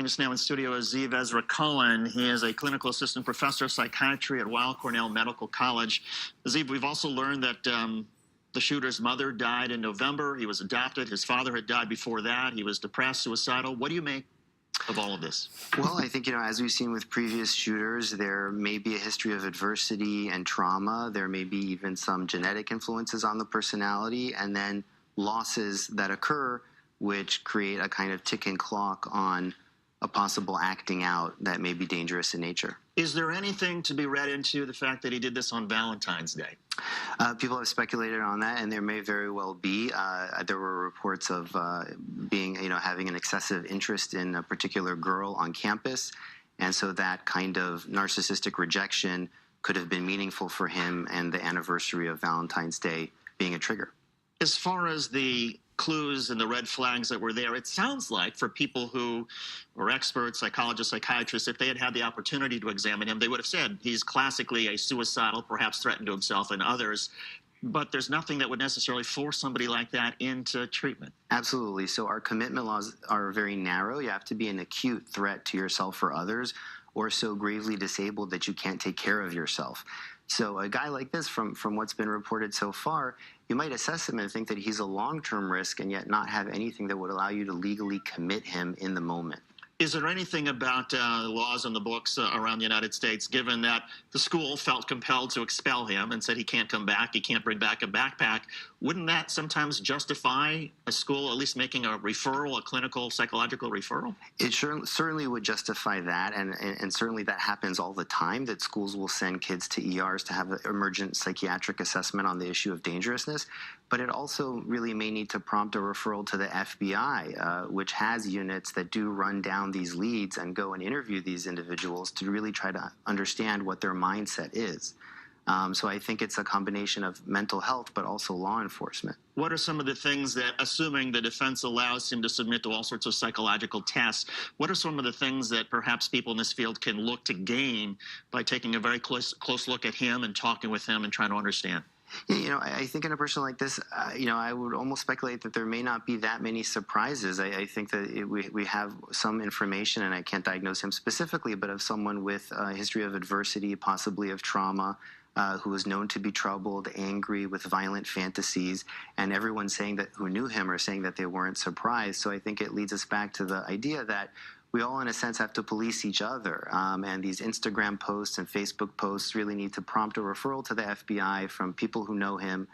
Joining us now in studio is Ziv Cohen. He is a clinical assistant professor of psychiatry at Weill Cornell Medical College. Ziv, we've also learned that the shooter's mother died in November. He was adopted. His father had died before that. He was depressed, suicidal. What do you make of all of this? Well, I think, as we've seen with previous shooters, there may be a history of adversity and trauma. There may be even some genetic influences on the personality, and then losses that occur which create a kind of ticking clock on a possible acting out that may be dangerous in nature. Is there anything to be read into the fact that he did this on Valentine's Day? People have speculated on that, and there may very well be. There were reports of having an excessive interest in a particular girl on campus, and so that kind of narcissistic rejection could have been meaningful for him, and the anniversary of Valentine's Day being a trigger. As far as the clues and the red flags that were there, it sounds like for people who were experts, psychologists, psychiatrists, if they had had the opportunity to examine him, they would have said he's classically a suicidal, perhaps threatened to himself and others, but there's nothing that would necessarily force somebody like that into treatment. Absolutely. So our commitment laws are very narrow. You have to be an acute threat to yourself or others, or so gravely disabled that you can't take care of yourself. So a guy like this, from what's been reported so far, you might assess him and think that he's a long-term risk and yet not have anything that would allow you to legally commit him in the moment. Is there anything about laws on the books around the United States, given that the school felt compelled to expel him and said he can't come back, he can't bring back a backpack, wouldn't that sometimes justify a school at least making a referral, a clinical psychological referral? It certainly would justify that, and certainly that happens all the time, that schools will send kids to ERs to have an emergent psychiatric assessment on the issue of dangerousness. But it also really may need to prompt a referral to the FBI, which has units that do run down these leads and go and interview these individuals to really try to understand what their mindset is. So I think it's a combination of mental health, but also law enforcement. What are some of the things that, assuming the defense allows him to submit to all sorts of psychological tests, what are some of the things that perhaps people in this field can look to gain by taking a very close look at him and talking with him and trying to understand? I think in a person like this, I would almost speculate that there may not be that many surprises. I think that we have some information, and I can't diagnose him specifically, but of someone with a history of adversity, possibly of trauma, who was known to be troubled, angry, with violent fantasies, and everyone who knew him are saying that they weren't surprised. So I think it leads us back to the idea that we all, in a sense, have to police each other. And these Instagram posts and Facebook posts really need to prompt a referral to the FBI from people who know him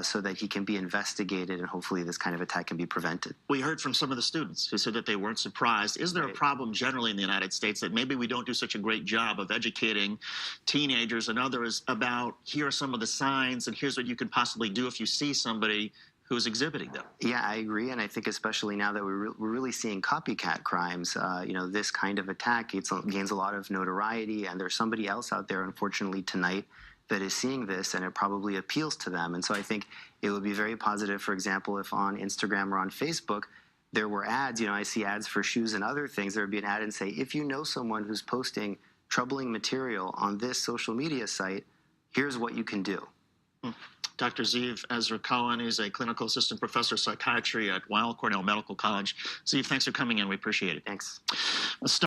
so that he can be investigated and hopefully this kind of attack can be prevented. We heard from some of the students who said that they weren't surprised. Is there a problem generally in the United States that maybe we don't do such a great job of educating teenagers and others about here are some of the signs and here's what you can possibly do if you see somebody who's exhibiting them? Yeah, I agree, and I think especially now that we're really seeing copycat crimes, this kind of attack gains a lot of notoriety, and there's somebody else out there, unfortunately, tonight that is seeing this, and it probably appeals to them. And so I think it would be very positive, for example, if on Instagram or on Facebook there were ads. I see ads for shoes and other things. There would be an ad and say, if you know someone who's posting troubling material on this social media site, here's what you can do. Dr. Ziv Cohen is a clinical assistant professor of psychiatry at Weill Cornell Medical College. Ziv, thanks for coming in. We appreciate it. Thanks. Let's start